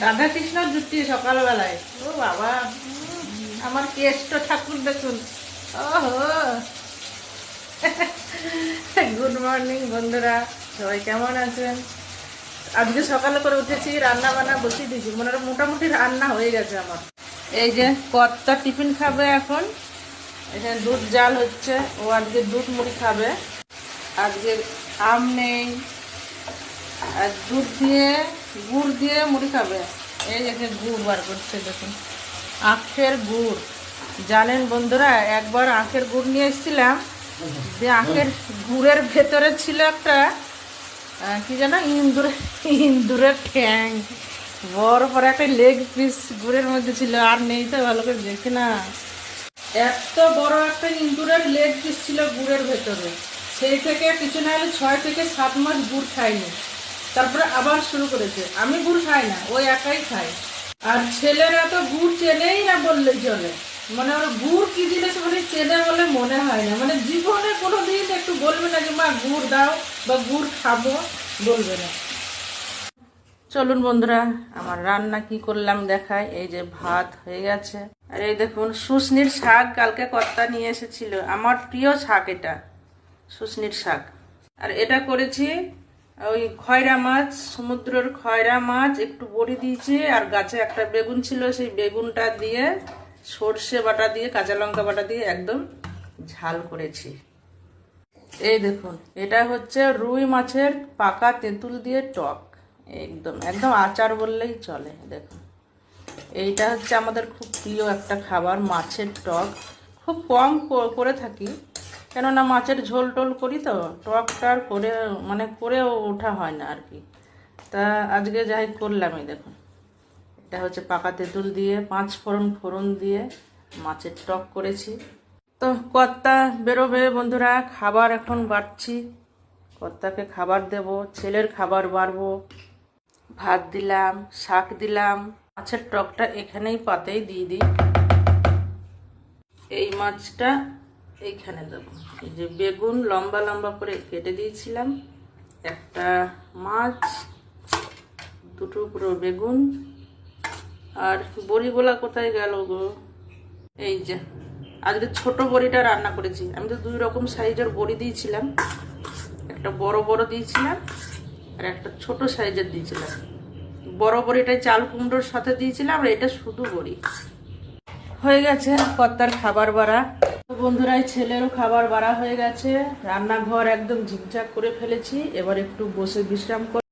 রাধা কৃষ্ণ জুটি সকালবেলায়। ও বাবা, আমার কেষ্ট ঠাকুর দেখুন। ওহো, গুড মর্নিং বন্ধুরা, সবাই কেমন আছেন? আজকে সকালে করে উঠেছি, রান্না বান্না বসিয়ে দিয়েছি, মোটামুটি রান্না হয়ে গেছে আমার। এই যে কর্তা টিফিন খাবে এখন, এখানে দুধ জাল হচ্ছে, ও আজকে দুধ মুড়ি খাবে। আজকে আম নেই, আর দুধ দিয়ে গুড় দিয়ে মুড়ি খাবে। এই যে গুড় বার করছে দেখুন, আখের গুড়। জানেন বন্ধুরা, একবার আখের গুড় নিয়ে এসেছিলাম, যে আখের গুড়ের ভেতরে ছিল একটা কি যেন ইন্দুরের ঠ্যাং, বড় বড় একটা লেগ পিস গুড়ের মধ্যে ছিল। আর নেই তো, ভালো করে দেখি না, এত বড় একটা ইন্দুরের লেগ পিস ছিল গুড়ের ভেতরে। সেই থেকে কিছু না হলে 6 থেকে 7 মাস গুড় খাইনি। তারপরে আবার শুরু করেছে। আমি গুড় খাই না, ওই একাই খাই। আর ছেলেরা তো গুড় চেনেই না বললেই চলে। মানে ওর গুড় কি জিনিস মানে চেনে বলে মনে হয় না। মানে জীবনে কোনো দিন একটু বলবে না যে মা গুড় দাও বা গুড় খাবো, বলবে না। চলুন বন্ধুরা, আমার রান্না কি করলাম দেখায়। এই যে ভাত হয়ে গেছে, আর এই দেখুন শুশনির শাক কালকে কর্তা নিয়ে এসেছিল, আমার প্রিয় শাক এটা, শুশনির শাক। আর এটা করেছি ওই খয়রা মাছ, সমুদ্রের খয়রা মাছ, একটু বড়ি দিয়েছি, আর গাছে একটা বেগুন ছিল, সেই বেগুনটা দিয়ে সর্ষে বাটা দিয়ে কাঁচা লঙ্কা বাটা দিয়ে একদম ঝাল করেছি। এই দেখুন, এটা হচ্ছে রুই মাছের পাকা তেঁতুল দিয়ে টক, একদম একদম আচার বললেই চলে। দেখুন, এইটা হচ্ছে আমাদের খুব প্রিয় একটা খাবার, মাছের টক। খুব কম করে থাকি, কেননা মাছের ঝোল টোল করি তো, টকটা করে মানে করেও ওঠা হয় না আর কি। তা আজকে যাই করলাম। এই দেখুন, এটা হচ্ছে পাকা তেঁতুল দিয়ে 5 ফোড়ন দিয়ে মাছের টক করেছি। তো কর্তা বেরোবে বন্ধুরা, খাবার এখন বাড়ছি, কর্তাকে খাবার দেব, ছেলের খাবার বাড়বো। ভাত দিলাম, শাক দিলাম, মাছের টকটা এখানেই পাতেই দিয়ে দিই। এই মাছটা এইখানে দেবো। এই যে বেগুন লম্বা লম্বা করে কেটে দিয়েছিলাম, একটা মাছ, 2 টুকরো বেগুন, আর বড়িগুলা কোথায় গেল গো? এই যে আজকে ছোট বড়িটা রান্না করেছি। আমি তো 2 রকম সাইজের বড়ি দিয়েছিলাম, একটা বড় বড় দিয়েছিলাম আর একটা ছোট সাইজের দিয়েছিলাম। বড় বড়িটাই চাল কুমড়োর সাথে দিয়েছিলাম, আর এটা শুধু বড়ি। হয়ে গেছে কর্তার খাবার বাড়া। বন্ধুরা, ছেলেরও খাবার বাড়া হয়ে গেছে, রান্নাঘর একদম ঝিকঝাক করে ফেলেছি। এবার একটু বসে বিশ্রাম